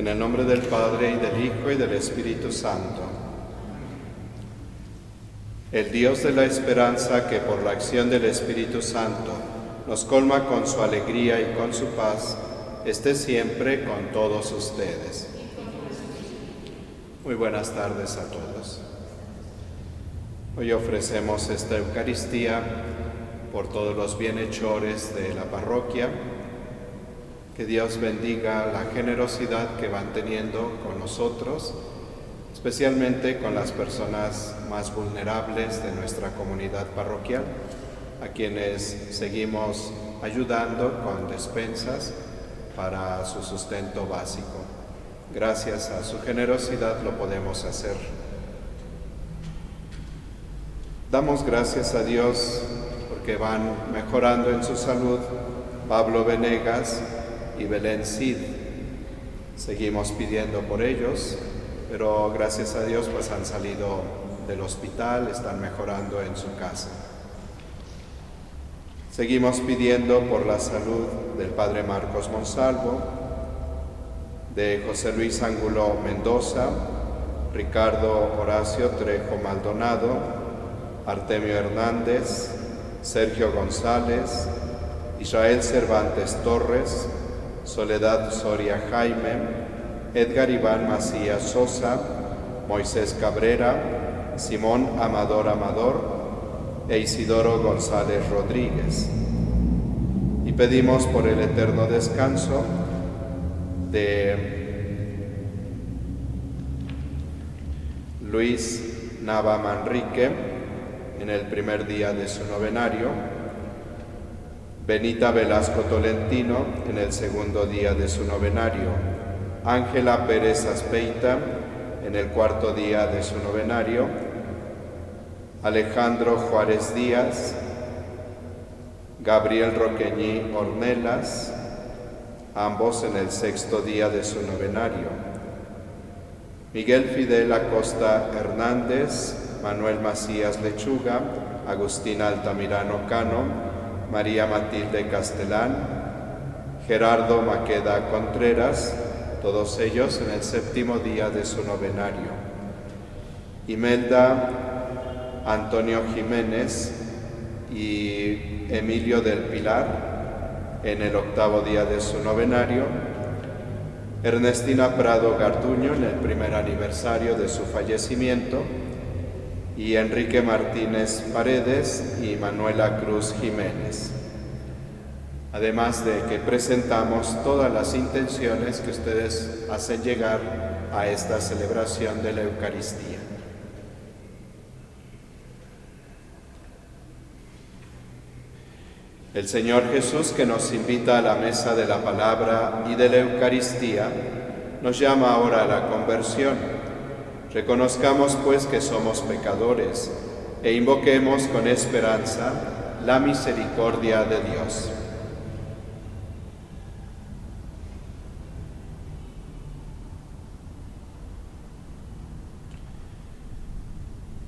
En el nombre del Padre, y del Hijo, y del Espíritu Santo. El Dios de la esperanza, que por la acción del Espíritu Santo nos colma con su alegría y con su paz, esté siempre con todos ustedes. Muy buenas tardes a todos. Hoy ofrecemos esta Eucaristía por todos los bienhechores de la parroquia. Que Dios bendiga la generosidad que van teniendo con nosotros, especialmente con las personas más vulnerables de nuestra comunidad parroquial, a quienes seguimos ayudando con despensas para su sustento básico. Gracias a su generosidad lo podemos hacer. Damos gracias a Dios porque van mejorando en su salud Pablo Venegas y Belén Cid. Seguimos pidiendo por ellos, pero gracias a Dios pues han salido del hospital, están mejorando en su casa. Seguimos pidiendo por la salud del Padre Marcos Monsalvo, de José Luis Ángulo Mendoza, Ricardo Horacio Trejo Maldonado, Artemio Hernández, Sergio González, Israel Cervantes Torres, Soledad Soria Jaime, Edgar Iván Macías Sosa, Moisés Cabrera, Simón Amador Amador e Isidoro González Rodríguez. Y pedimos por el eterno descanso de Luis Nava Manrique en el primer día de su novenario, Benita Velasco Tolentino en el segundo día de su novenario, Ángela Pérez Aspeita en el cuarto día de su novenario, Alejandro Juárez Díaz, Gabriel Roqueñí Ornelas, ambos en el sexto día de su novenario, Miguel Fidel Acosta Hernández, Manuel Macías Lechuga, Agustín Altamirano Cano, María Matilde Castelán, Gerardo Maqueda Contreras, todos ellos en el séptimo día de su novenario. Imelda Antonio Jiménez y Emilio del Pilar en el octavo día de su novenario. Ernestina Prado Garduño en el primer aniversario de su fallecimiento. Y Enrique Martínez Paredes y Manuela Cruz Jiménez. Además de que presentamos todas las intenciones que ustedes hacen llegar a esta celebración de la Eucaristía. El Señor Jesús, que nos invita a la mesa de la palabra y de la Eucaristía, nos llama ahora a la conversión. Reconozcamos pues que somos pecadores e invoquemos con esperanza la misericordia de Dios.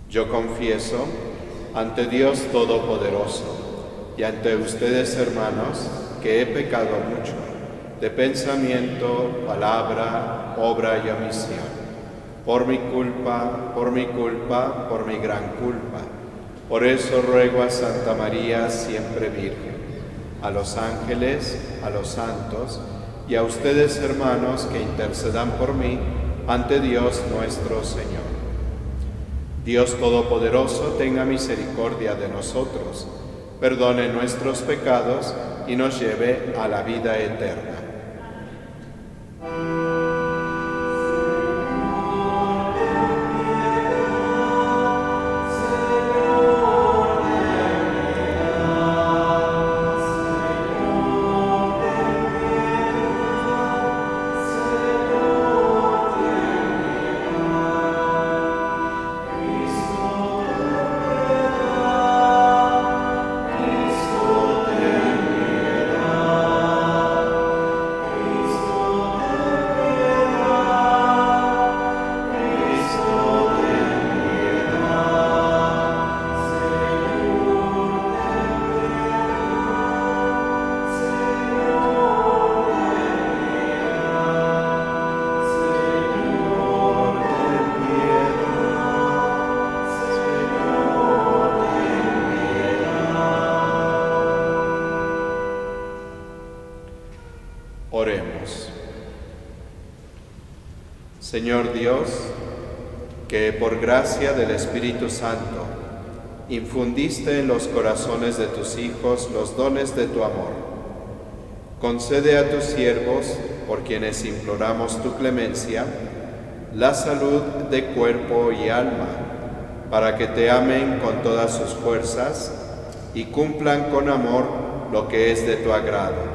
Yo confieso ante Dios Todopoderoso y ante ustedes, hermanos, que he pecado mucho de pensamiento, palabra, obra y omisión. Por mi culpa, por mi gran culpa. Por eso ruego a Santa María, siempre Virgen, a los ángeles, a los santos, y a ustedes, hermanos, que intercedan por mí ante Dios nuestro Señor. Dios Todopoderoso tenga misericordia de nosotros, perdone nuestros pecados y nos lleve a la vida eterna. Señor Dios, que por gracia del Espíritu Santo infundiste en los corazones de tus hijos los dones de tu amor, concede a tus siervos, por quienes imploramos tu clemencia, la salud de cuerpo y alma, para que te amen con todas sus fuerzas y cumplan con amor lo que es de tu agrado.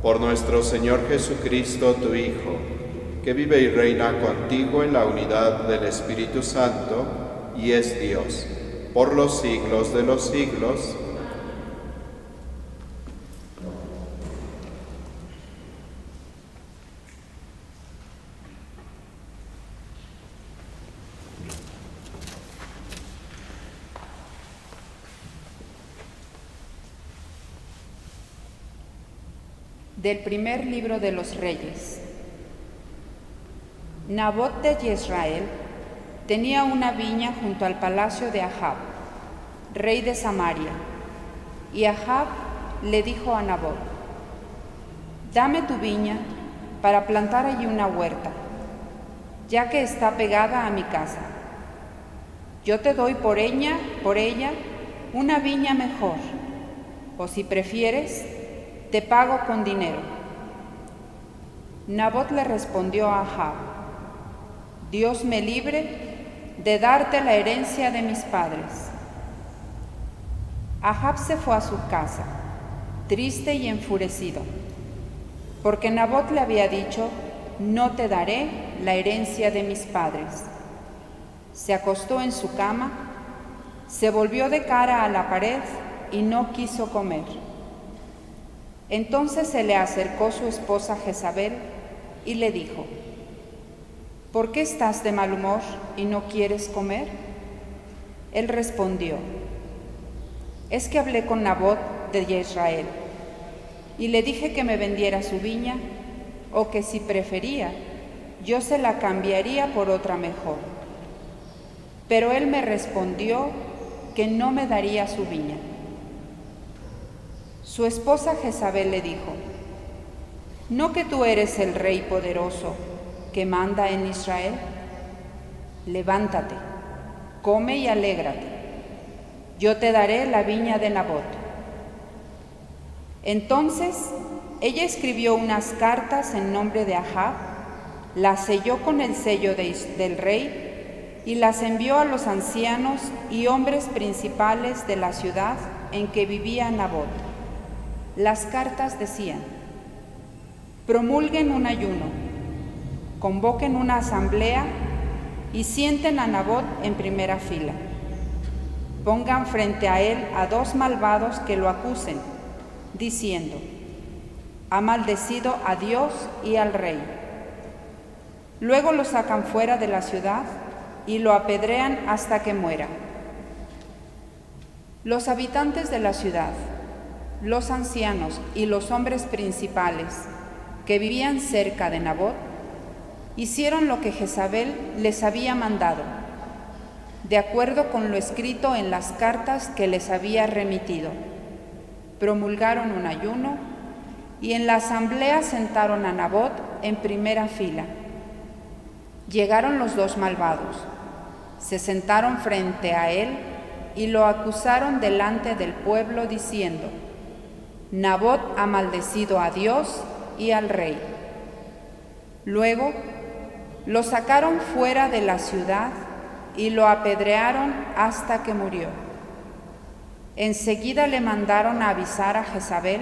Por nuestro Señor Jesucristo, tu Hijo, que vive y reina contigo en la unidad del Espíritu Santo y es Dios, por los siglos de los siglos. Del primer libro de los Reyes. Nabot de Jezreel tenía una viña junto al palacio de Ahab, rey de Samaria, y Ahab le dijo a Nabot: «Dame tu viña para plantar allí una huerta, ya que está pegada a mi casa. Yo te doy por ella una viña mejor, o si prefieres, te pago con dinero». Nabot le respondió a Ahab: «Dios me libre de darte la herencia de mis padres». Ahab se fue a su casa, triste y enfurecido, porque Nabot le había dicho: «No te daré la herencia de mis padres». Se acostó en su cama, se volvió de cara a la pared y no quiso comer. Entonces se le acercó su esposa Jezabel y le dijo: «¿Por qué estás de mal humor y no quieres comer?». Él respondió: «Es que hablé con Nabot de Jezreel y le dije que me vendiera su viña, o que si prefería, yo se la cambiaría por otra mejor. Pero él me respondió que no me daría su viña». Su esposa Jezabel le dijo: «¿No que tú eres el rey poderoso que manda en Israel? Levántate, come y alégrate. Yo te daré la viña de Nabot». Entonces ella escribió unas cartas en nombre de Ahab, las selló con el sello del rey y las envió a los ancianos y hombres principales de la ciudad en que vivía Nabot. Las cartas decían: «Promulguen un ayuno, convoquen una asamblea y sienten a Nabot en primera fila. Pongan frente a él a 2 malvados que lo acusen, diciendo: ha maldecido a Dios y al rey». Luego lo sacan fuera de la ciudad y lo apedrean hasta que muera. Los habitantes de la ciudad, los ancianos y los hombres principales que vivían cerca de Nabot hicieron lo que Jezabel les había mandado, de acuerdo con lo escrito en las cartas que les había remitido. Promulgaron un ayuno y en la asamblea sentaron a Nabot en primera fila. Llegaron los 2 malvados, se sentaron frente a él y lo acusaron delante del pueblo diciendo: «Nabot ha maldecido a Dios y al rey». Luego lo sacaron fuera de la ciudad y lo apedrearon hasta que murió. Enseguida le mandaron a avisar a Jezabel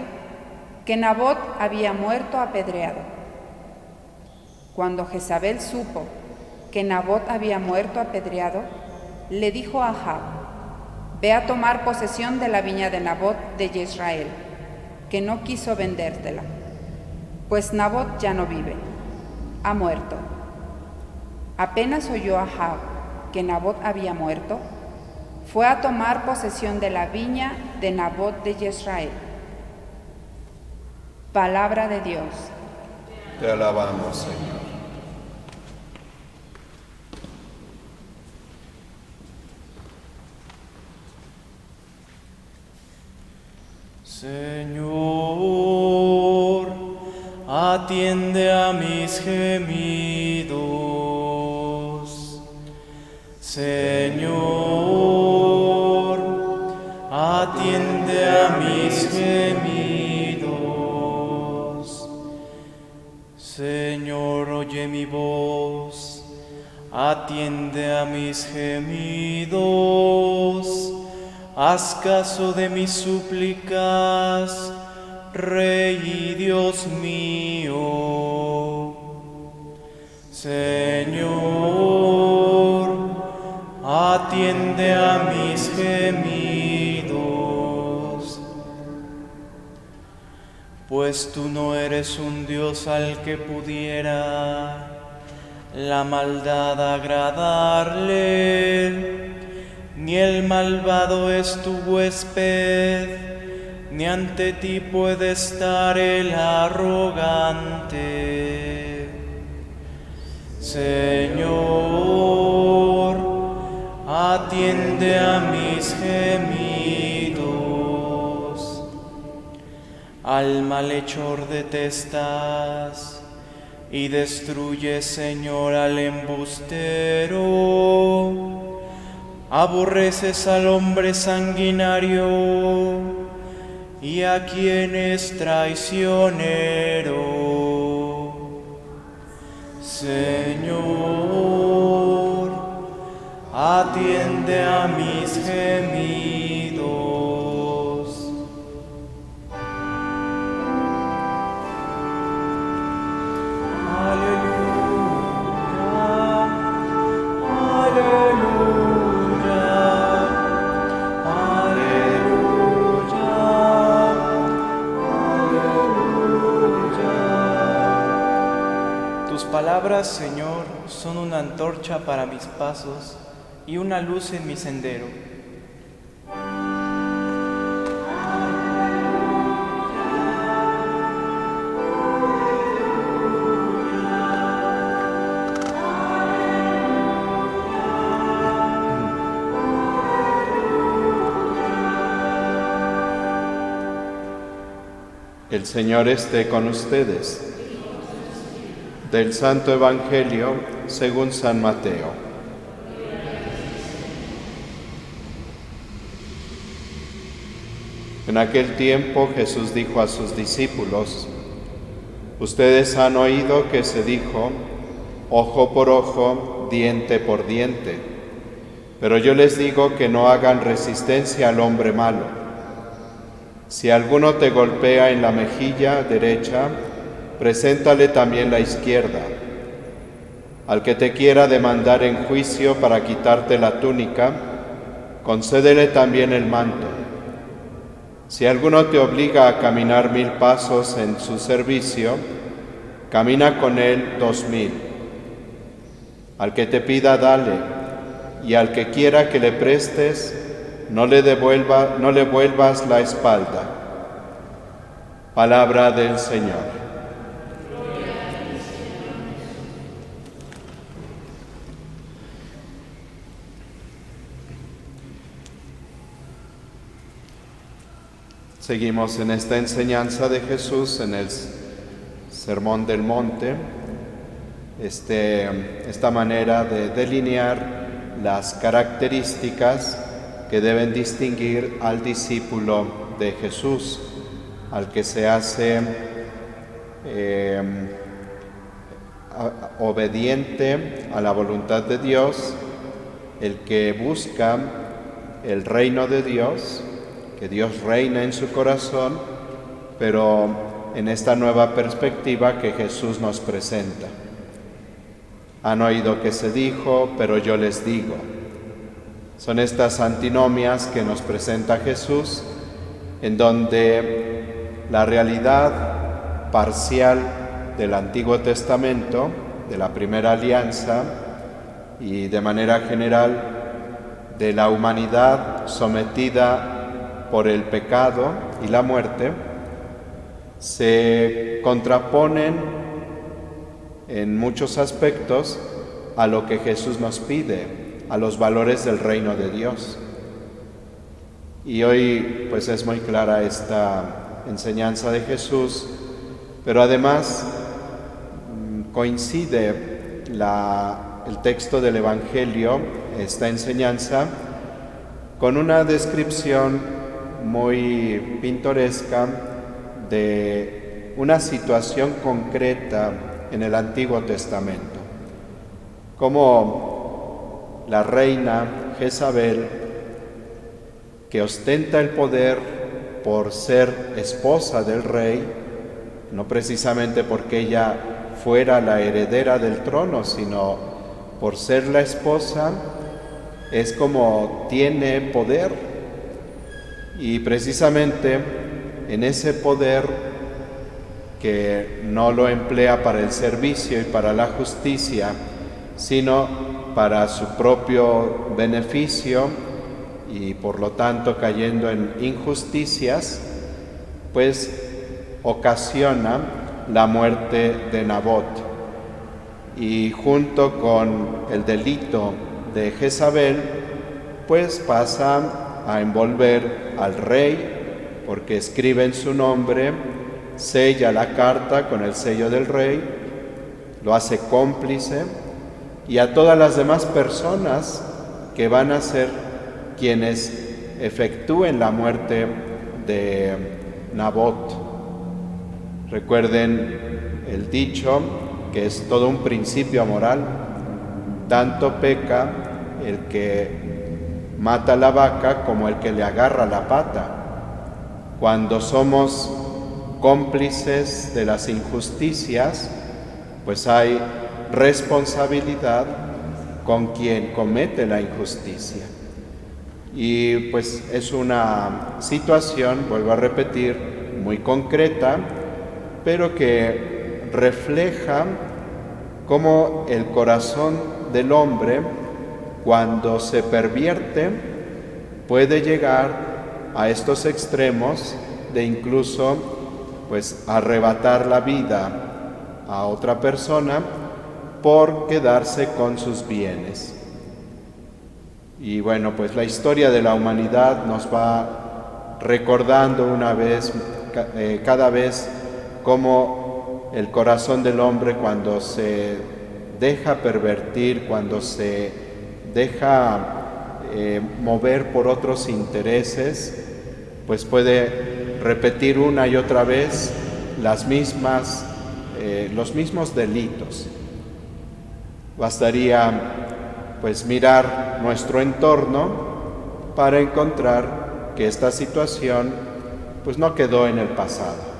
que Nabot había muerto apedreado. Cuando Jezabel supo que Nabot había muerto apedreado, le dijo a Ahab: «Ve a tomar posesión de la viña de Nabot de Jezreel, que no quiso vendértela, pues Nabot ya no vive, ha muerto». Apenas oyó Ahab que Nabot había muerto, fue a tomar posesión de la viña de Nabot de Jezreel. Palabra de Dios. Te alabamos, Señor. Señor, atiende a mis gemidos. Señor, atiende a mis gemidos. Señor, oye mi voz, atiende a mis gemidos. Haz caso de mis súplicas, Rey y Dios mío. Señor, atiende a mis gemidos. Pues tú no eres un Dios al que pudiera la maldad agradarle, ni el malvado es tu huésped, ni ante ti puede estar el arrogante. Señor, atiende a mis gemidos. Al malhechor detestas y destruyes, Señor, al embustero. Aborreces al hombre sanguinario y a quien es traicionero. Señor, atiende a mis gemidos. Aleluya, aleluya, aleluya, aleluya. Tus palabras, Señor, son una antorcha para mis pasos y una luz en mi sendero. El Señor esté con ustedes. Del Santo Evangelio según San Mateo. En aquel tiempo Jesús dijo a sus discípulos: ustedes han oído que se dijo, ojo por ojo, diente por diente. Pero yo les digo que no hagan resistencia al hombre malo. Si alguno te golpea en la mejilla derecha, preséntale también la izquierda. Al que te quiera demandar en juicio para quitarte la túnica, concédele también el manto. Si alguno te obliga a caminar 1000 pasos en su servicio, camina con él 2000. Al que te pida, dale, y al que quiera que le prestes, no le vuelvas la espalda. Palabra del Señor. Seguimos en esta enseñanza de Jesús en el Sermón del Monte, esta manera de delinear las características que deben distinguir al discípulo de Jesús, al que se hace obediente a la voluntad de Dios, el que busca el reino de Dios, que Dios reina en su corazón, pero en esta nueva perspectiva que Jesús nos presenta. Han oído que se dijo, pero yo les digo. Son estas antinomias que nos presenta Jesús, en donde la realidad parcial del Antiguo Testamento, de la primera alianza, y de manera general de la humanidad sometida por el pecado y la muerte, se contraponen en muchos aspectos a lo que Jesús nos pide, a los valores del reino de Dios. Y hoy pues es muy clara esta enseñanza de Jesús, pero además coincide el texto del Evangelio esta enseñanza con una descripción muy pintoresca de una situación concreta en el Antiguo Testamento. Como la reina Jezabel, que ostenta el poder por ser esposa del rey, no precisamente porque ella fuera la heredera del trono, sino por ser la esposa, es como tiene poder. Y precisamente en ese poder, que no lo emplea para el servicio y para la justicia, sino para su propio beneficio, y por lo tanto cayendo en injusticias, pues ocasiona la muerte de Nabot. Y junto con el delito de Jezabel, pues pasa a envolver al rey, porque escribe en su nombre, sella la carta con el sello del rey, lo hace cómplice, y a todas las demás personas que van a ser quienes efectúen la muerte de Nabot. Recuerden el dicho, que es todo un principio moral: tanto peca el que mata la vaca como el que le agarra la pata. Cuando somos cómplices de las injusticias, pues hay responsabilidad con quien comete la injusticia. Y pues es una situación, vuelvo a repetir, muy concreta, pero que refleja cómo el corazón del hombre, cuando se pervierte, puede llegar a estos extremos de incluso pues arrebatar la vida a otra persona por quedarse con sus bienes. Y bueno, pues la historia de la humanidad nos va recordando cada vez cómo el corazón del hombre, cuando se deja pervertir, cuando se deja mover por otros intereses, pues puede repetir una y otra vez los mismos delitos. Bastaría pues mirar nuestro entorno para encontrar que esta situación pues no quedó en el pasado.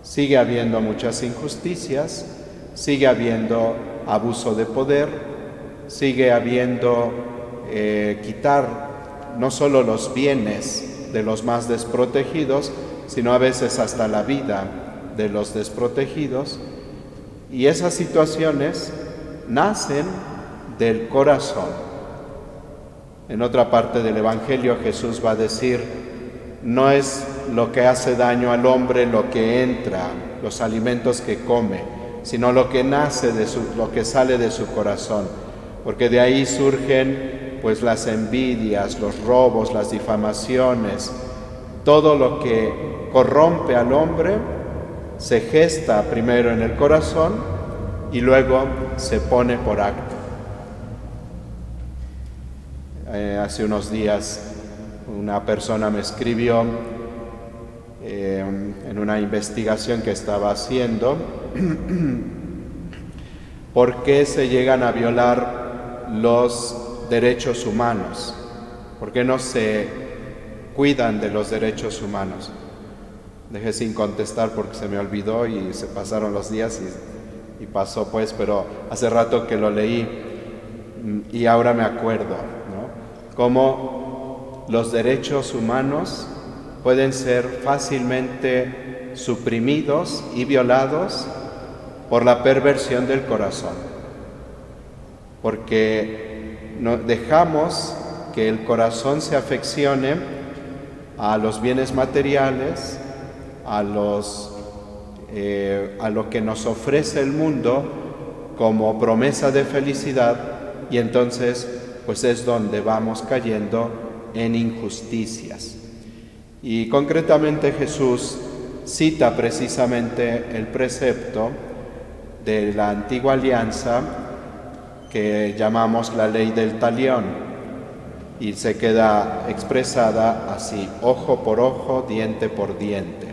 Sigue habiendo muchas injusticias, sigue habiendo abuso de poder, sigue habiendo quitar no solo los bienes de los más desprotegidos, sino a veces hasta la vida de los desprotegidos. Y esas situaciones nacen del corazón. En otra parte del Evangelio Jesús va a decir: no es lo que hace daño al hombre lo que entra, los alimentos que come, sino lo que nace lo que sale de su corazón, porque de ahí surgen pues las envidias, los robos, las difamaciones, todo lo que corrompe al hombre se gesta primero en el corazón y luego se pone por acto. Hace unos días una persona me escribió en una investigación que estaba haciendo por qué se llegan a violar los derechos humanos, por qué no se cuidan de los derechos humanos. Dejé sin contestar porque se me olvidó y se pasaron los días y pasó pues, pero hace rato que lo leí y ahora me acuerdo, ¿no? Cómo los derechos humanos pueden ser fácilmente suprimidos y violados por la perversión del corazón, porque dejamos que el corazón se afeccione a los bienes materiales, a lo que nos ofrece el mundo como promesa de felicidad, y entonces pues es donde vamos cayendo en injusticias. Y concretamente Jesús cita precisamente el precepto de la antigua alianza que llamamos la ley del talión, y se queda expresada así: ojo por ojo, diente por diente.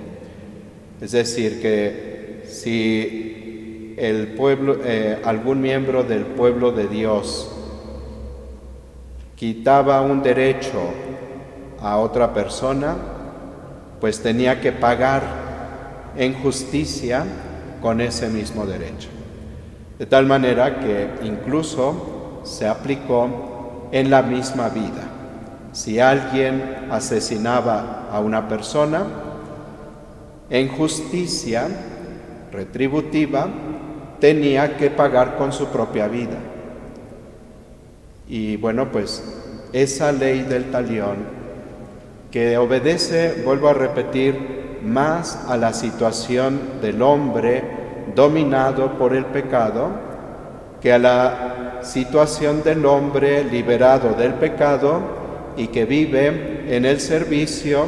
Es decir, que si el pueblo, algún miembro del pueblo de Dios quitaba un derecho a otra persona, pues tenía que pagar en justicia con ese mismo derecho. De tal manera que incluso se aplicó en la misma vida. Si alguien asesinaba a una persona, en justicia retributiva tenía que pagar con su propia vida. Y bueno, pues esa ley del talión, que obedece, vuelvo a repetir, más a la situación del hombre dominado por el pecado que a la situación del hombre liberado del pecado y que vive en el servicio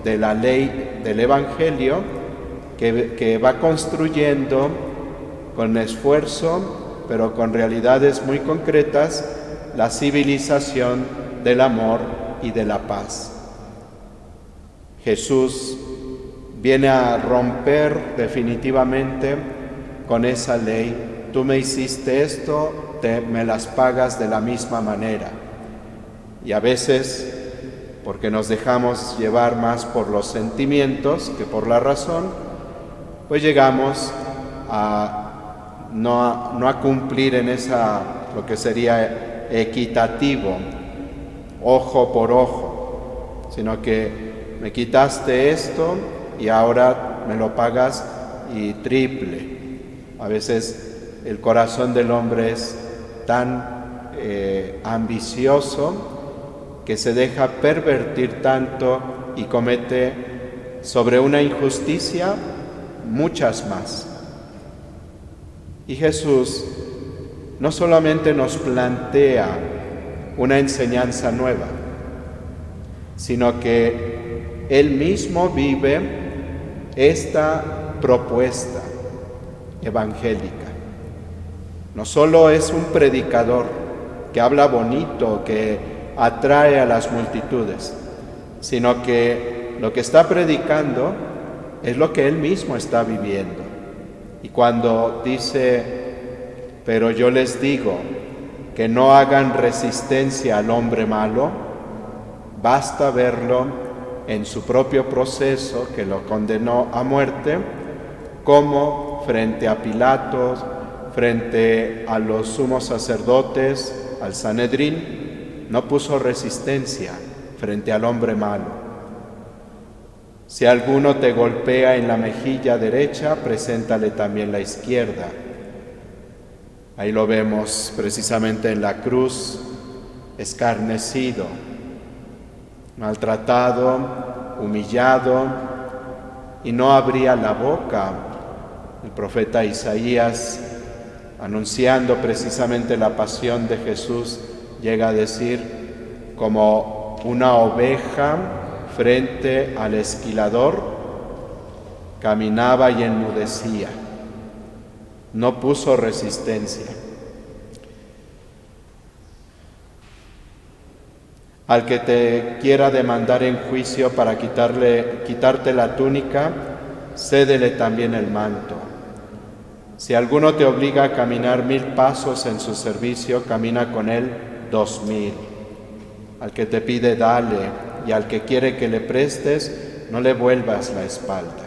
de la ley del Evangelio, que va construyendo con esfuerzo, pero con realidades muy concretas, la civilización del amor y de la paz. Jesús viene a romper definitivamente con esa ley: tú me hiciste esto, me las pagas de la misma manera. Y a veces, porque nos dejamos llevar más por los sentimientos que por la razón, pues llegamos a no cumplir en esa, lo que sería equitativo, ojo por ojo, sino que me quitaste esto y ahora me lo pagas y triple. A veces el corazón del hombre es tan ambicioso que se deja pervertir tanto y comete sobre una injusticia muchas más. Y Jesús no solamente nos plantea una enseñanza nueva, sino que Él mismo vive esta propuesta evangélica. No solo es un predicador que habla bonito, que atrae a las multitudes, sino que lo que está predicando es lo que Él mismo está viviendo. Y cuando dice: pero yo les digo que no hagan resistencia al hombre malo, basta verlo en su propio proceso que lo condenó a muerte, como frente a Pilatos, frente a los sumos sacerdotes, al Sanedrín, no puso resistencia frente al hombre malo. Si alguno te golpea en la mejilla derecha, preséntale también la izquierda. Ahí lo vemos precisamente en la cruz, escarnecido, maltratado, humillado, y no abría la boca. El profeta Isaías, anunciando precisamente la pasión de Jesús, llega a decir: como una oveja frente al esquilador, caminaba y enmudecía. No puso resistencia. Al que te quiera demandar en juicio para quitarte la túnica, cédele también el manto. Si alguno te obliga a caminar 1000 pasos en su servicio, camina con él 2000. Al que te pide, dale, y al que quiere que le prestes, no le vuelvas la espalda.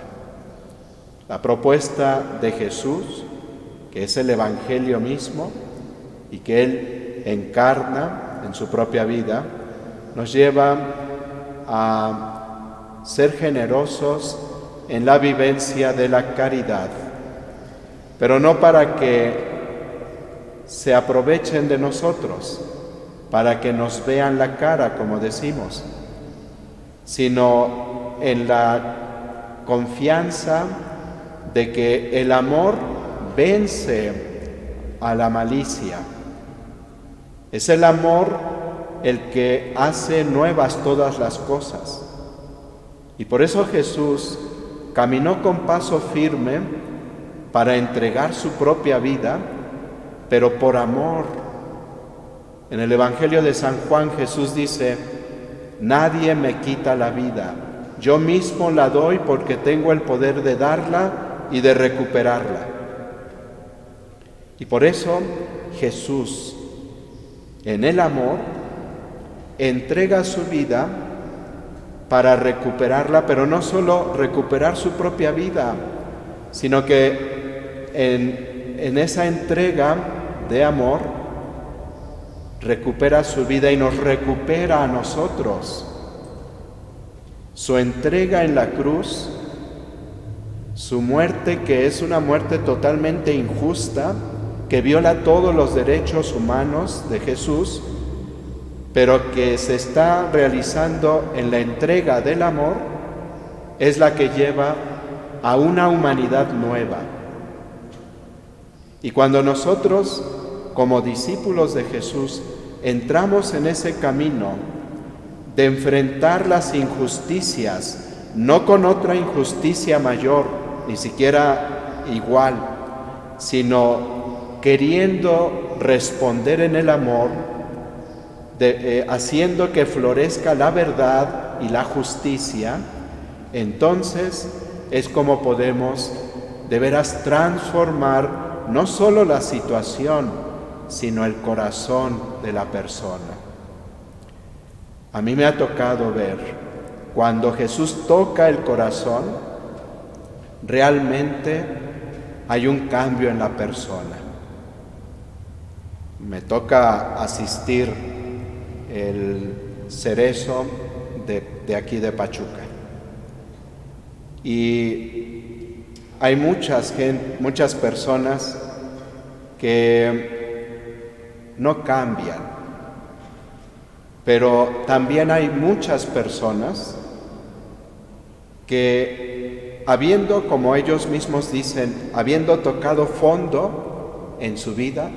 La propuesta de Jesús, que es el Evangelio mismo y que Él encarna en su propia vida, nos lleva a ser generosos en la vivencia de la caridad, pero no para que se aprovechen de nosotros, para que nos vean la cara, como decimos, sino en la confianza de que el amor vence a la malicia. Es el amor el que hace nuevas todas las cosas. Y por eso Jesús caminó con paso firme para entregar su propia vida, pero por amor En el Evangelio de San Juan Jesús dice: nadie me quita la vida, yo mismo la doy porque tengo el poder de darla y de recuperarla. Y por eso Jesús, en el amor, entrega su vida para recuperarla, pero no solo recuperar su propia vida, sino que en esa entrega de amor recupera su vida y nos recupera a nosotros. Su entrega en la cruz, su muerte, que es una muerte totalmente injusta, que viola todos los derechos humanos de Jesús, pero que se está realizando en la entrega del amor, es la que lleva a una humanidad nueva. Y cuando nosotros, como discípulos de Jesús, entramos en ese camino de enfrentar las injusticias, no con otra injusticia mayor, ni siquiera igual, sino queriendo responder en el amor, haciendo que florezca la verdad y la justicia, entonces es como podemos de veras transformar no solo la situación, sino el corazón de la persona. A mí me ha tocado ver, cuando Jesús toca el corazón, realmente hay un cambio en la persona. Me toca asistir el cerezo de aquí de Pachuca. Y hay muchas personas que no cambian, pero también hay muchas personas que, habiendo, como ellos mismos dicen, habiendo tocado fondo en su vida,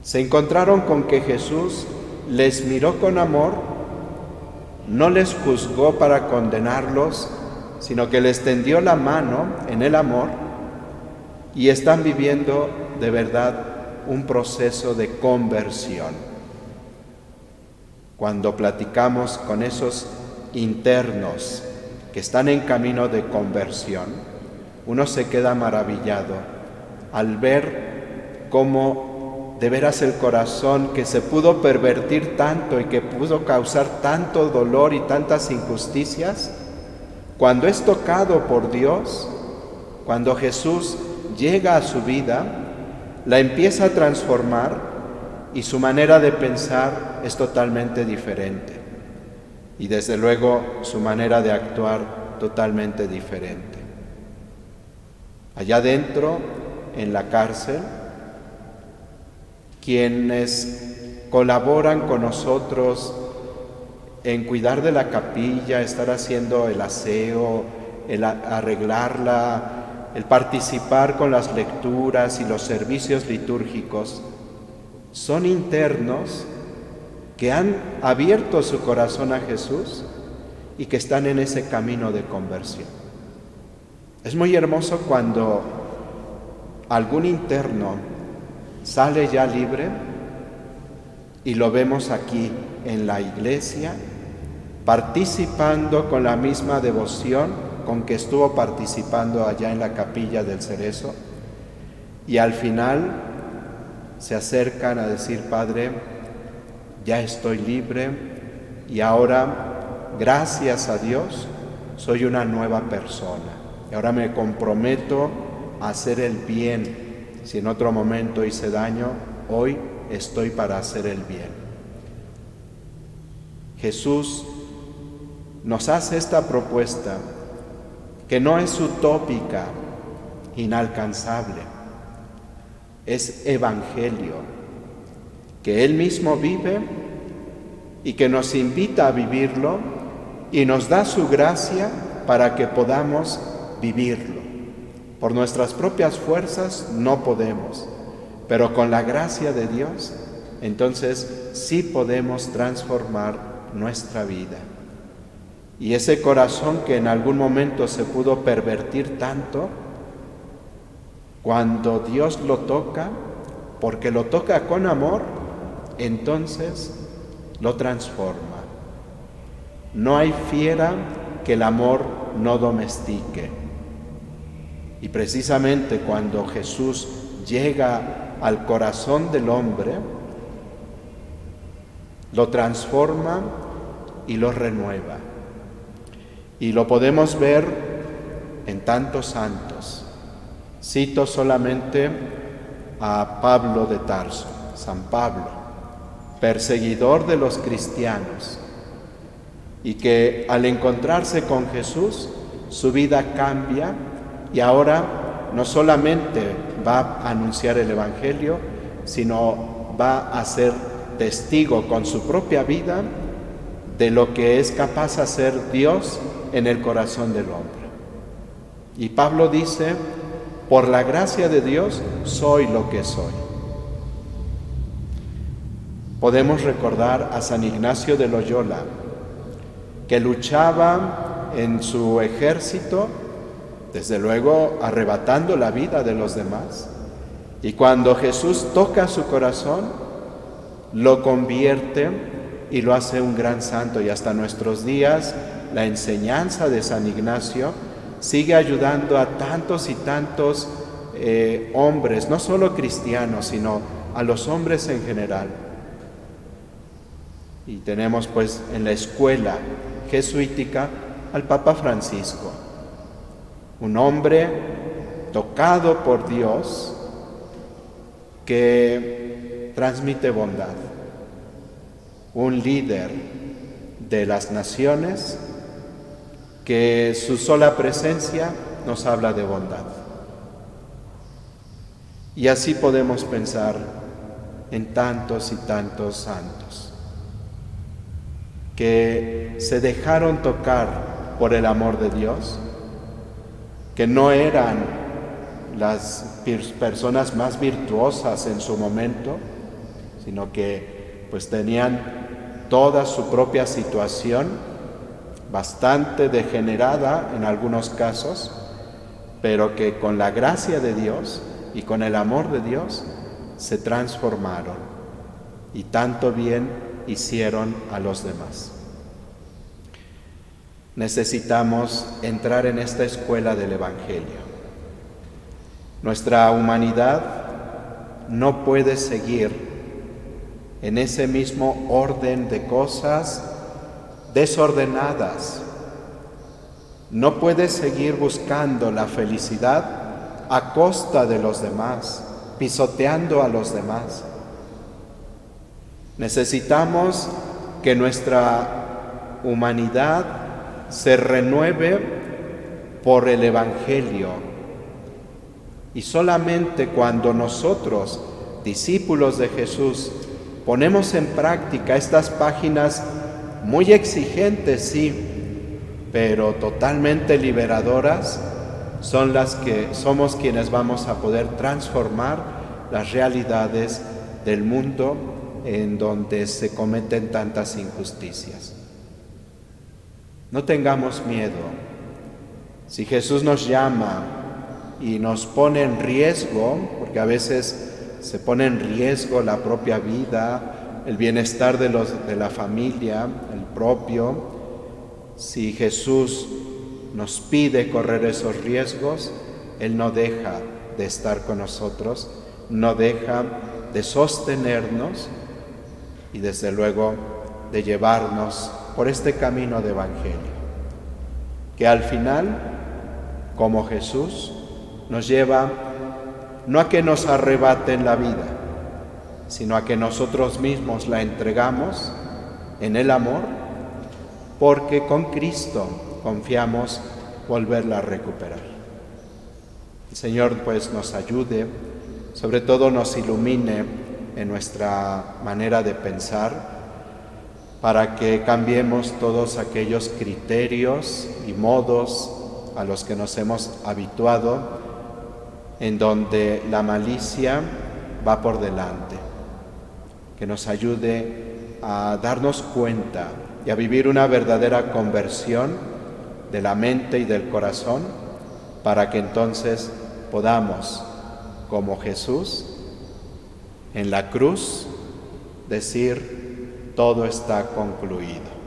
se encontraron con que Jesús les miró con amor, no les juzgó para condenarlos, sino que les tendió la mano en el amor y están viviendo de verdad un proceso de conversión. Cuando platicamos con esos internos que están en camino de conversión, uno se queda maravillado al ver cómo de veras el corazón que se pudo pervertir tanto y que pudo causar tanto dolor y tantas injusticias, cuando es tocado por Dios, cuando Jesús llega a su vida, la empieza a transformar y su manera de pensar es totalmente diferente. Y desde luego su manera de actuar totalmente diferente. Allá adentro, en la cárcel, quienes colaboran con nosotros en cuidar de la capilla, estar haciendo el aseo, el arreglarla, el participar con las lecturas y los servicios litúrgicos, son internos que han abierto su corazón a Jesús y que están en ese camino de conversión. Es muy hermoso cuando algún interno sale ya libre y lo vemos aquí en la iglesia, participando con la misma devoción con que estuvo participando allá en la capilla del Cerezo, y al final se acercan a decir: Padre, ya estoy libre y ahora, gracias a Dios, soy una nueva persona. Y ahora me comprometo a hacer el bien. Si en otro momento hice daño, hoy estoy para hacer el bien. Jesús nos hace esta propuesta que no es utópica, inalcanzable, es evangelio, que Él mismo vive y que nos invita a vivirlo y nos da su gracia para que podamos vivirlo. Por nuestras propias fuerzas no podemos, pero con la gracia de Dios, entonces sí podemos transformar nuestra vida. Y ese corazón que en algún momento se pudo pervertir tanto, cuando Dios lo toca, porque lo toca con amor, entonces lo transforma. No hay fiera que el amor no domestique. Y precisamente cuando Jesús llega al corazón del hombre, lo transforma y lo renueva. Y lo podemos ver en tantos santos. Cito solamente a Pablo de Tarso, San Pablo, perseguidor de los cristianos, y que al encontrarse con Jesús, su vida cambia y ahora no solamente va a anunciar el Evangelio, sino va a ser testigo con su propia vida de lo que es capaz de hacer Dios en el corazón del hombre. Y Pablo dice: por la gracia de Dios soy lo que soy. Podemos recordar a San Ignacio de Loyola, que luchaba en su ejército, desde luego arrebatando la vida de los demás, y cuando Jesús toca su corazón, lo convierte y lo hace un gran santo, y hasta nuestros días la enseñanza de San Ignacio sigue ayudando a tantos y tantos hombres, no solo cristianos, sino a los hombres en general. Y tenemos pues en la escuela jesuítica al Papa Francisco, un hombre tocado por Dios que transmite bondad, un líder de las naciones que su sola presencia nos habla de bondad. Y así podemos pensar en tantos y tantos santos que se dejaron tocar por el amor de Dios, que no eran las personas más virtuosas en su momento, sino que pues tenían toda su propia situación, bastante degenerada en algunos casos, pero que con la gracia de Dios y con el amor de Dios se transformaron y tanto bien hicieron a los demás. Necesitamos entrar en esta escuela del Evangelio. Nuestra humanidad no puede seguir en ese mismo orden de cosas desordenadas. No puede seguir buscando la felicidad a costa de los demás, pisoteando a los demás. Necesitamos que nuestra humanidad se renueve por el Evangelio. Y solamente cuando nosotros, discípulos de Jesús, ponemos en práctica estas páginas muy exigentes, sí, pero totalmente liberadoras, son las que somos quienes vamos a poder transformar las realidades del mundo en donde se cometen tantas injusticias. No tengamos miedo. Si Jesús nos llama y nos pone en riesgo, porque a veces se pone en riesgo la propia vida, el bienestar de la familia, el propio, si Jesús nos pide correr esos riesgos, Él no deja de estar con nosotros, no deja de sostenernos y desde luego de llevarnos por este camino de Evangelio, que al final, como Jesús, nos lleva no a que nos arrebaten la vida, sino a que nosotros mismos la entregamos en el amor, porque con Cristo confiamos volverla a recuperar. El Señor pues nos ayude, sobre todo nos ilumine en nuestra manera de pensar, para que cambiemos todos aquellos criterios y modos a los que nos hemos habituado, en donde la malicia va por delante. Que nos ayude a darnos cuenta y a vivir una verdadera conversión de la mente y del corazón, para que entonces podamos, como Jesús, en la cruz, decir, todo está concluido.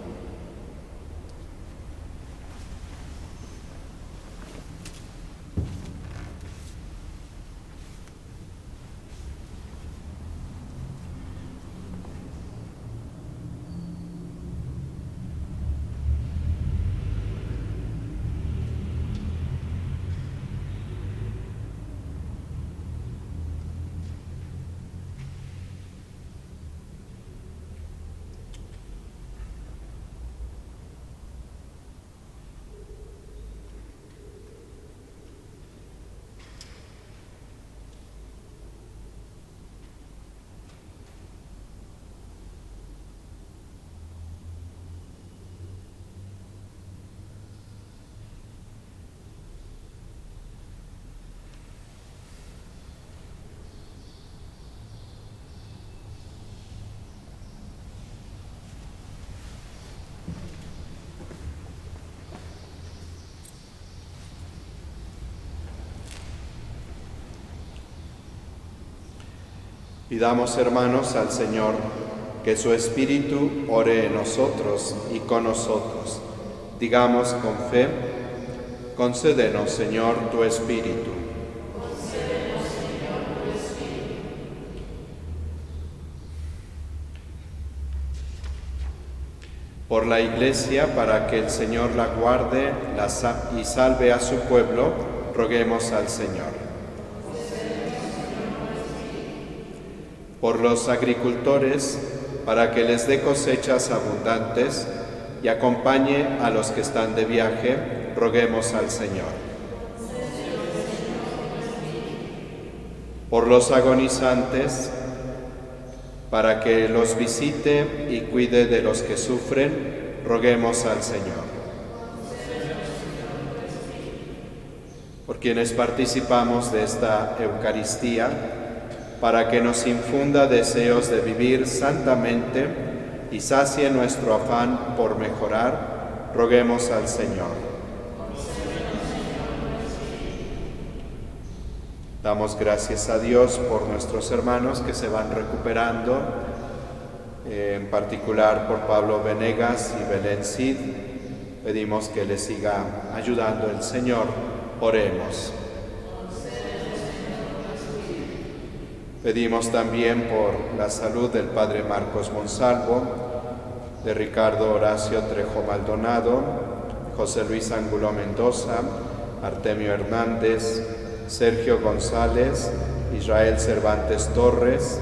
Pidamos, hermanos, al Señor que su Espíritu ore en nosotros y con nosotros. Digamos con fe, concédenos, Señor, tu Espíritu. Concédenos, Señor, tu Espíritu. Por la Iglesia, para que el Señor la guarde y salve a su pueblo, roguemos al Señor. Por los agricultores, para que les dé cosechas abundantes y acompañe a los que están de viaje, roguemos al Señor. Por los agonizantes, para que los visite y cuide de los que sufren, roguemos al Señor. Por quienes participamos de esta Eucaristía, para que nos infunda deseos de vivir santamente y sacie nuestro afán por mejorar, roguemos al Señor. Damos gracias a Dios por nuestros hermanos que se van recuperando, en particular por Pablo Venegas y Belén Cid. Pedimos que les siga ayudando el Señor. Oremos. Pedimos también por la salud del Padre Marcos Monsalvo, de Ricardo Horacio Trejo Maldonado, José Luis Ángulo Mendoza, Artemio Hernández, Sergio González, Israel Cervantes Torres,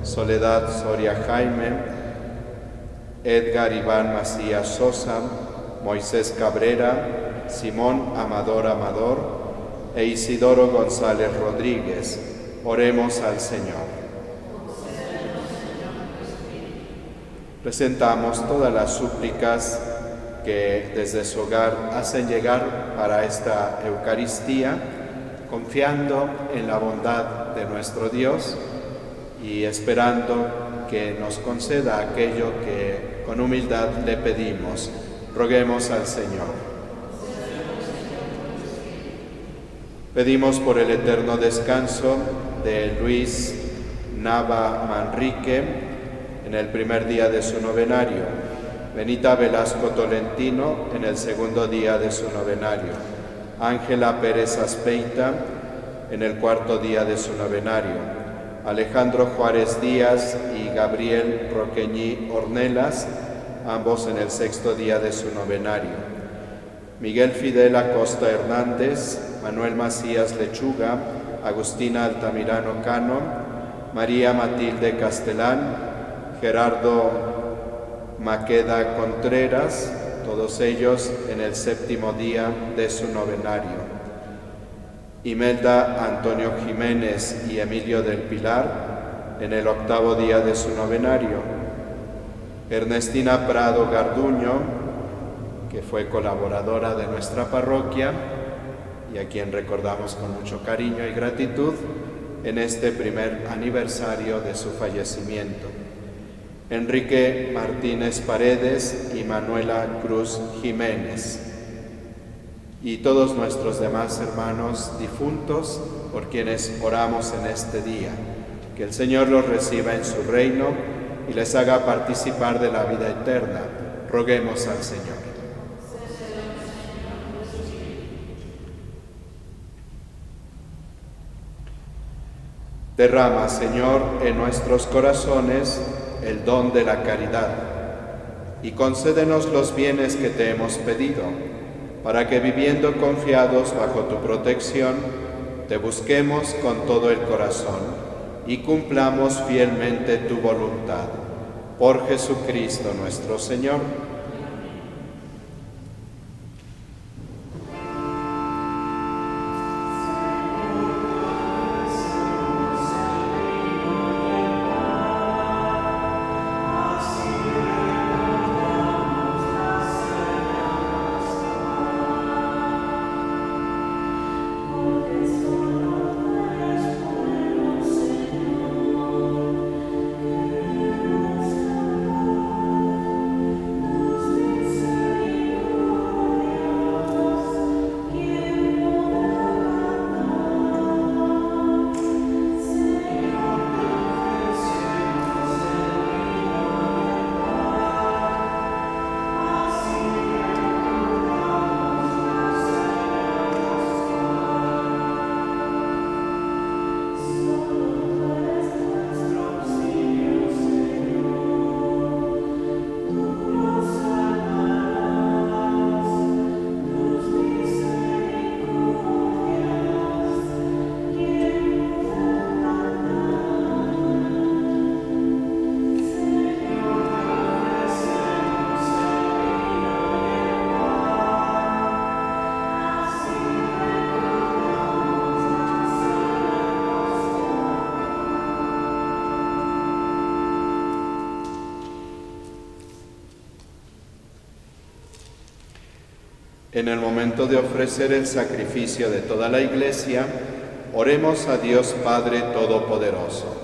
Soledad Soria Jaime, Edgar Iván Macías Sosa, Moisés Cabrera, Simón Amador Amador e Isidoro González Rodríguez. Oremos al Señor. Presentamos todas las súplicas que desde su hogar hacen llegar para esta Eucaristía, confiando en la bondad de nuestro Dios y esperando que nos conceda aquello que con humildad le pedimos. Roguemos al Señor. Pedimos por el eterno descanso de Luis Nava Manrique en el primer día de su novenario, Benita Velasco Tolentino en el segundo día de su novenario, Ángela Pérez Aspeita en el cuarto día de su novenario, Alejandro Juárez Díaz y Gabriel Roqueñí Ornelas, ambos en el sexto día de su novenario, Miguel Fidel Acosta Hernández, Manuel Macías Lechuga, Agustina Altamirano Cano, María Matilde Castelán, Gerardo Maqueda Contreras, todos ellos en el séptimo día de su novenario. Imelda Antonio Jiménez y Emilio del Pilar en el octavo día de su novenario. Ernestina Prado Garduño, que fue colaboradora de nuestra parroquia y a quien recordamos con mucho cariño y gratitud en este primer aniversario de su fallecimiento. Enrique Martínez Paredes y Manuela Cruz Jiménez. Y todos nuestros demás hermanos difuntos por quienes oramos en este día. Que el Señor los reciba en su reino y les haga participar de la vida eterna. Roguemos al Señor. Derrama, Señor, en nuestros corazones el don de la caridad y concédenos los bienes que te hemos pedido, para que viviendo confiados bajo tu protección, te busquemos con todo el corazón y cumplamos fielmente tu voluntad. Por Jesucristo nuestro Señor. En el momento de ofrecer el sacrificio de toda la Iglesia, oremos a Dios Padre Todopoderoso.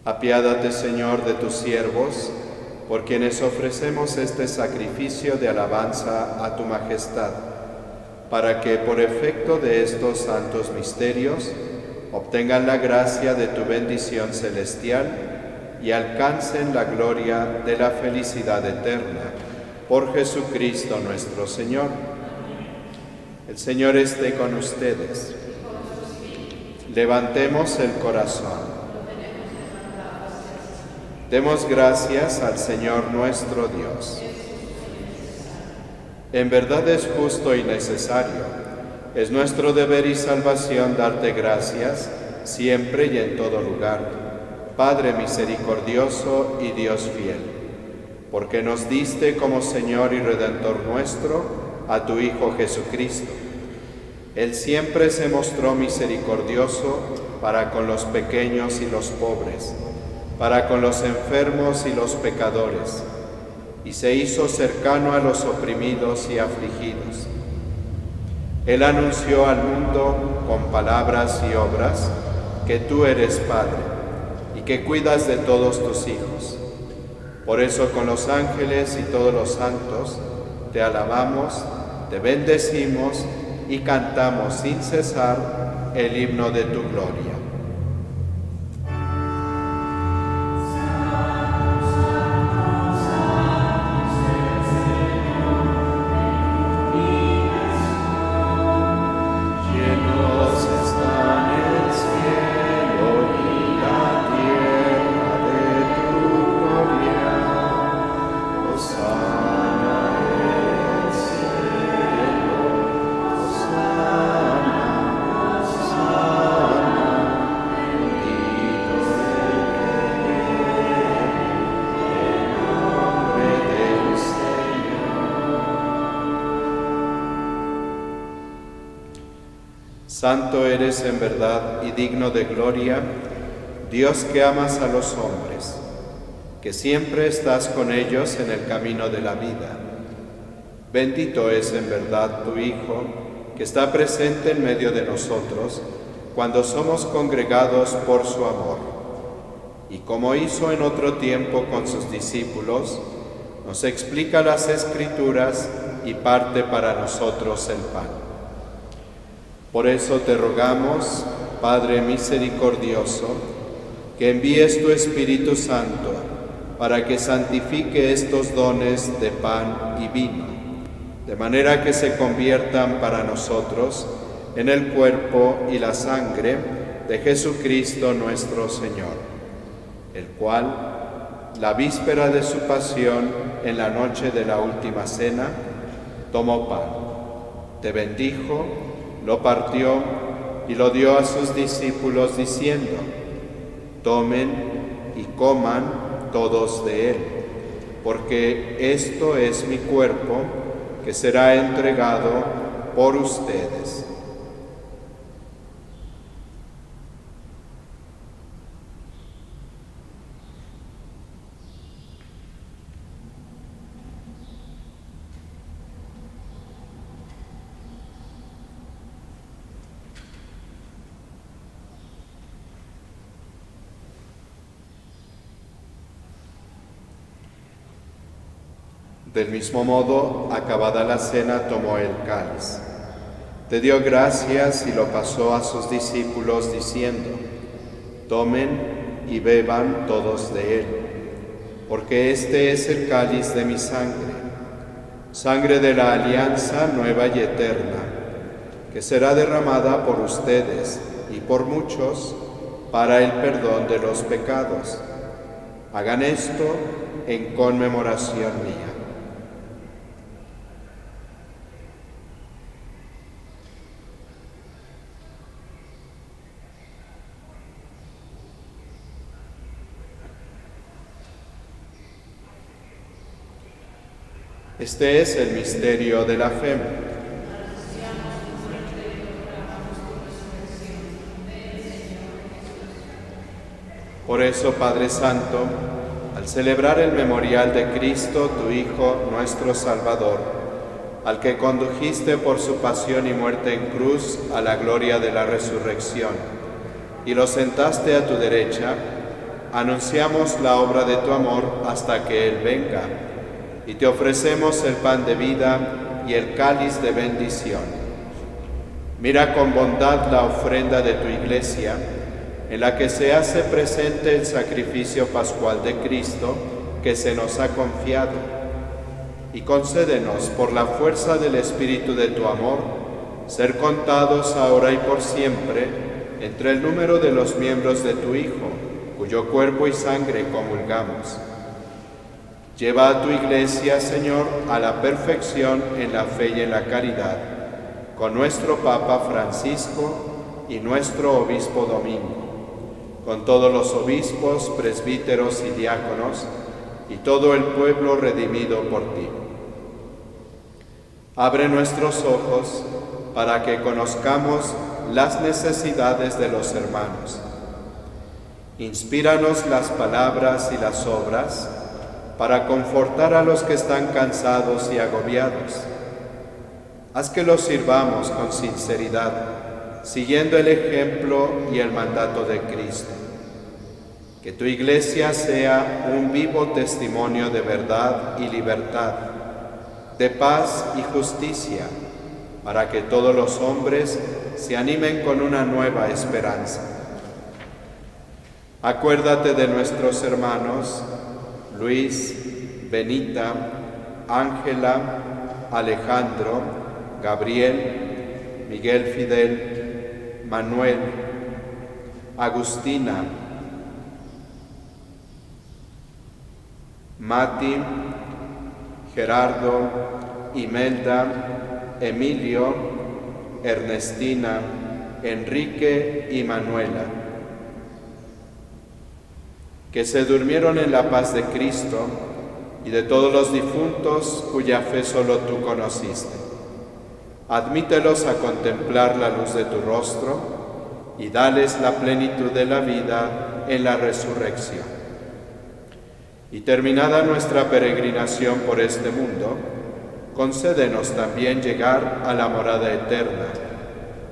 Apiádate, Señor, de tus siervos, por quienes ofrecemos este sacrificio de alabanza a tu majestad, para que, por efecto de estos santos misterios, obtengan la gracia de tu bendición celestial y alcancen la gloria de la felicidad eterna. Por Jesucristo nuestro Señor. El Señor esté con ustedes. Levantemos el corazón. Demos gracias al Señor nuestro Dios. En verdad es justo y necesario. Es nuestro deber y salvación darte gracias, siempre y en todo lugar, Padre misericordioso y Dios fiel, porque nos diste como Señor y Redentor nuestro a tu Hijo Jesucristo. Él siempre se mostró misericordioso para con los pequeños y los pobres, para con los enfermos y los pecadores, y se hizo cercano a los oprimidos y afligidos. Él anunció al mundo con palabras y obras que tú eres Padre y que cuidas de todos tus hijos. Por eso con los ángeles y todos los santos te alabamos, te bendecimos y cantamos sin cesar el himno de tu gloria. Santo eres en verdad y digno de gloria, Dios que amas a los hombres, que siempre estás con ellos en el camino de la vida. Bendito es en verdad tu Hijo, que está presente en medio de nosotros cuando somos congregados por su amor. Y como hizo en otro tiempo con sus discípulos, nos explica las Escrituras y parte para nosotros el pan. Por eso te rogamos, Padre misericordioso, que envíes tu Espíritu Santo para que santifique estos dones de pan y vino, de manera que se conviertan para nosotros en el cuerpo y la sangre de Jesucristo nuestro Señor, el cual, la víspera de su pasión, en la noche de la última cena, tomó pan, te bendijo, lo partió y lo dio a sus discípulos diciendo: tomen y coman todos de él, porque esto es mi cuerpo que será entregado por ustedes. Del mismo modo, acabada la cena, tomó el cáliz. Te dio gracias y lo pasó a sus discípulos diciendo: tomen y beban todos de él, porque este es el cáliz de mi sangre, sangre de la alianza nueva y eterna, que será derramada por ustedes y por muchos para el perdón de los pecados. Hagan esto en conmemoración mía. Este es el misterio de la fe. Por eso, Padre Santo, al celebrar el memorial de Cristo, tu Hijo, nuestro Salvador, al que condujiste por su pasión y muerte en cruz a la gloria de la resurrección, y lo sentaste a tu derecha, anunciamos la obra de tu amor hasta que Él venga, y te ofrecemos el pan de vida y el cáliz de bendición. Mira con bondad la ofrenda de tu Iglesia, en la que se hace presente el sacrificio pascual de Cristo que se nos ha confiado, y concédenos, por la fuerza del Espíritu de tu amor, ser contados ahora y por siempre entre el número de los miembros de tu Hijo, cuyo cuerpo y sangre comulgamos. Lleva a tu Iglesia, Señor, a la perfección en la fe y en la caridad, con nuestro Papa Francisco y nuestro Obispo Domingo, con todos los obispos, presbíteros y diáconos, y todo el pueblo redimido por ti. Abre nuestros ojos para que conozcamos las necesidades de los hermanos. Inspíranos las palabras y las obras para confortar a los que están cansados y agobiados. Haz que los sirvamos con sinceridad, siguiendo el ejemplo y el mandato de Cristo. Que tu Iglesia sea un vivo testimonio de verdad y libertad, de paz y justicia, para que todos los hombres se animen con una nueva esperanza. Acuérdate de nuestros hermanos Luis, Benita, Ángela, Alejandro, Gabriel, Miguel Fidel, Manuel, Agustina, Mati, Gerardo, Imelda, Emilio, Ernestina, Enrique y Manuela, que se durmieron en la paz de Cristo, y de todos los difuntos cuya fe solo tú conociste. Admítelos a contemplar la luz de tu rostro y dales la plenitud de la vida en la resurrección. Y terminada nuestra peregrinación por este mundo, concédenos también llegar a la morada eterna,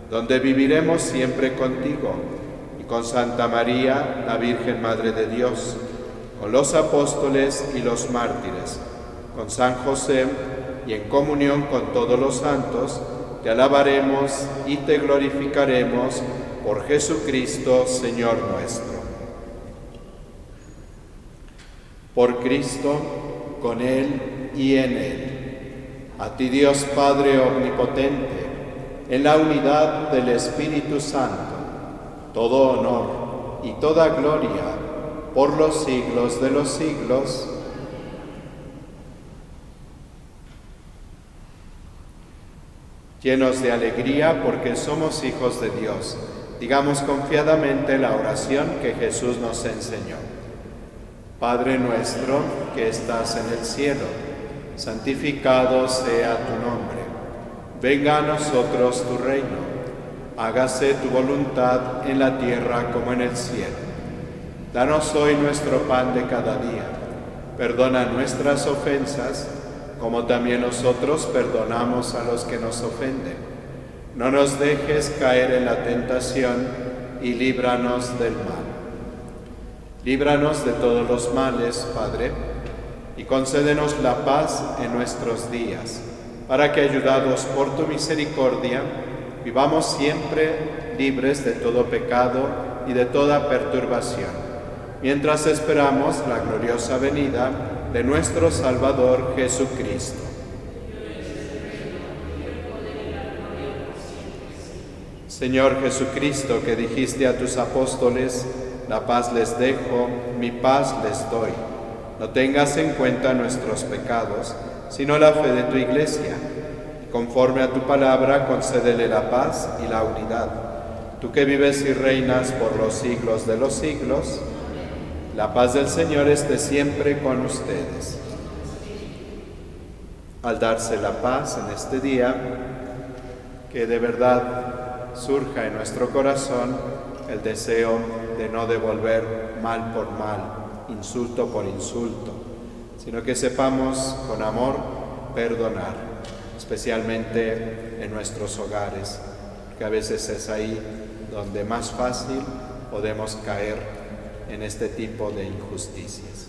donde viviremos siempre contigo y con Santa María, la Virgen Madre de Dios, con los apóstoles y los mártires, con San José, y en comunión con todos los santos, te alabaremos y te glorificaremos por Jesucristo, Señor nuestro. Por Cristo, con Él y en Él. A ti Dios Padre Omnipotente, en la unidad del Espíritu Santo, todo honor y toda gloria por los siglos de los siglos. Llenos de alegría porque somos hijos de Dios, digamos confiadamente la oración que Jesús nos enseñó. Padre nuestro que estás en el cielo, santificado sea tu nombre. Venga a nosotros tu reino. Hágase tu voluntad en la tierra como en el cielo. Danos hoy nuestro pan de cada día. Perdona nuestras ofensas, como también nosotros perdonamos a los que nos ofenden. No nos dejes caer en la tentación y líbranos del mal. Líbranos de todos los males, Padre, y concédenos la paz en nuestros días, para que, ayudados por tu misericordia, vivamos siempre libres de todo pecado y de toda perturbación, mientras esperamos la gloriosa venida de nuestro Salvador Jesucristo. Señor Jesucristo, que dijiste a tus apóstoles, la paz les dejo, mi paz les doy. No tengas en cuenta nuestros pecados, sino la fe de tu Iglesia. Conforme a tu palabra, concédele la paz y la unidad. Tú que vives y reinas por los siglos de los siglos, la paz del Señor esté siempre con ustedes. Al darse la paz en este día, que de verdad surja en nuestro corazón el deseo de no devolver mal por mal, insulto por insulto, sino que sepamos con amor perdonar, especialmente en nuestros hogares, que a veces es ahí donde más fácil podemos caer en este tipo de injusticias.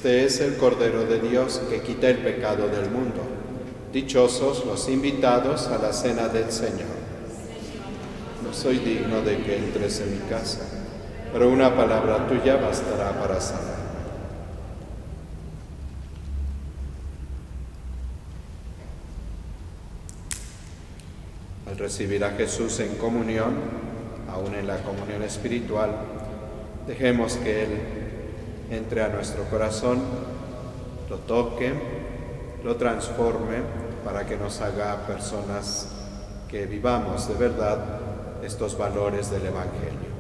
Este es el Cordero de Dios que quita el pecado del mundo. Dichosos los invitados a la cena del Señor. No soy digno de que entres en mi casa, pero una palabra tuya bastará para sanar. Al recibir a Jesús en comunión, aún en la comunión espiritual, dejemos que Él entre a nuestro corazón, lo toque, lo transforme para que nos haga personas que vivamos de verdad estos valores del Evangelio.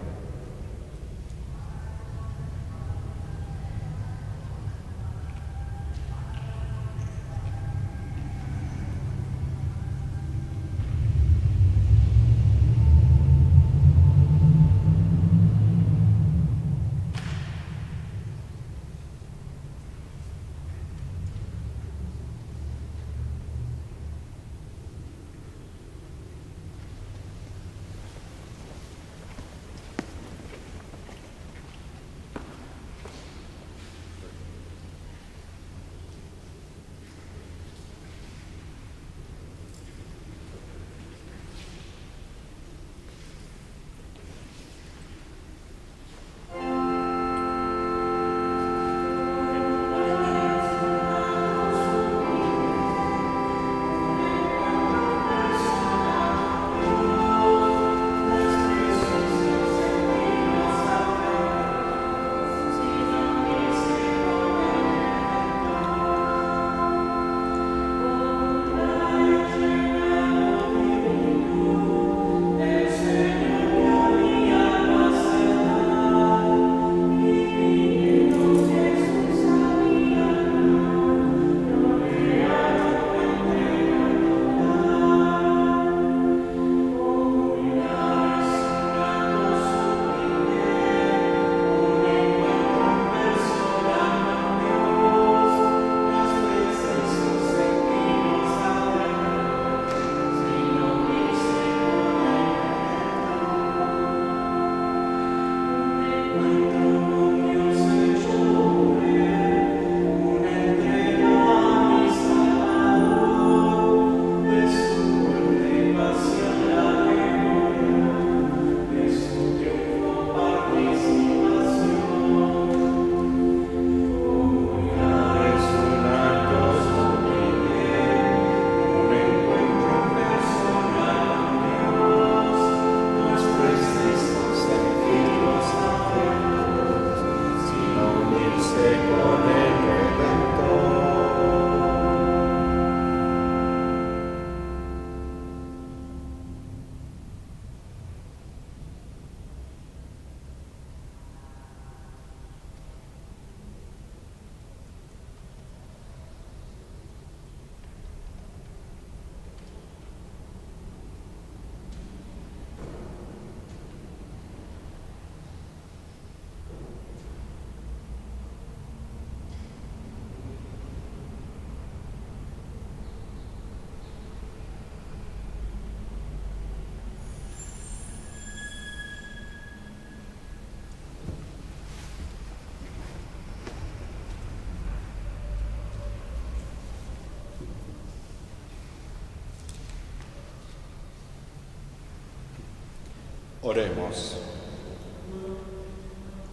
Oremos.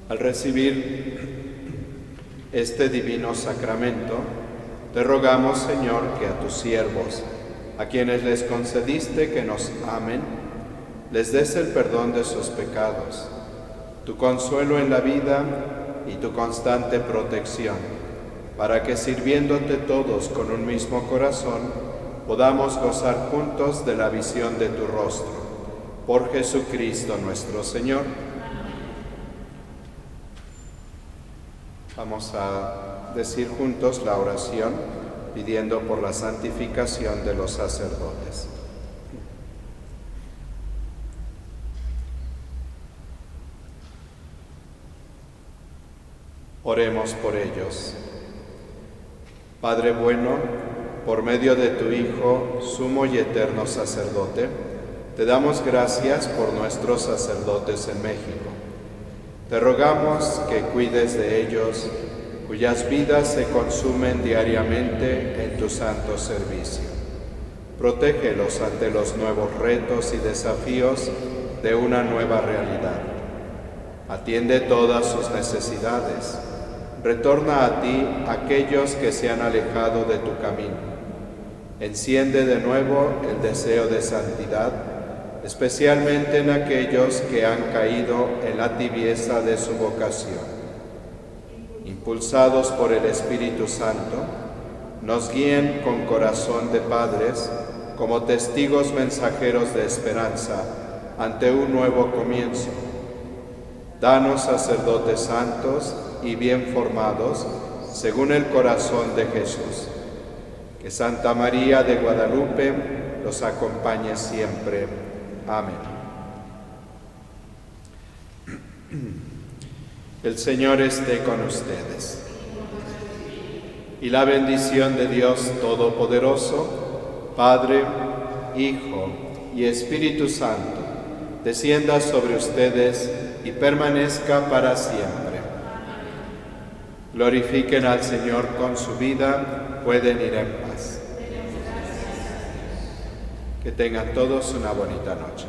Al recibir este divino sacramento, te rogamos, Señor, que a tus siervos, a quienes les concediste que nos amen, les des el perdón de sus pecados, tu consuelo en la vida y tu constante protección, para que sirviéndote todos con un mismo corazón, podamos gozar juntos de la visión de tu rostro. Por Jesucristo nuestro Señor. Vamos a decir juntos la oración pidiendo por la santificación de los sacerdotes. Oremos por ellos. Padre bueno, por medio de tu Hijo, sumo y eterno sacerdote, te damos gracias por nuestros sacerdotes en México. Te rogamos que cuides de ellos, cuyas vidas se consumen diariamente en tu santo servicio. Protégelos ante los nuevos retos y desafíos de una nueva realidad. Atiende todas sus necesidades. Retorna a ti aquellos que se han alejado de tu camino. Enciende de nuevo el deseo de santidad, especialmente en aquellos que han caído en la tibieza de su vocación. Impulsados por el Espíritu Santo, nos guíen con corazón de padres como testigos mensajeros de esperanza ante un nuevo comienzo. Danos sacerdotes santos y bien formados según el corazón de Jesús. Que Santa María de Guadalupe los acompañe siempre. Amén. El Señor esté con ustedes. Y la bendición de Dios Todopoderoso, Padre, Hijo y Espíritu Santo, descienda sobre ustedes y permanezca para siempre. Glorifiquen al Señor con su vida, pueden ir en paz. Que tengan todos una bonita noche.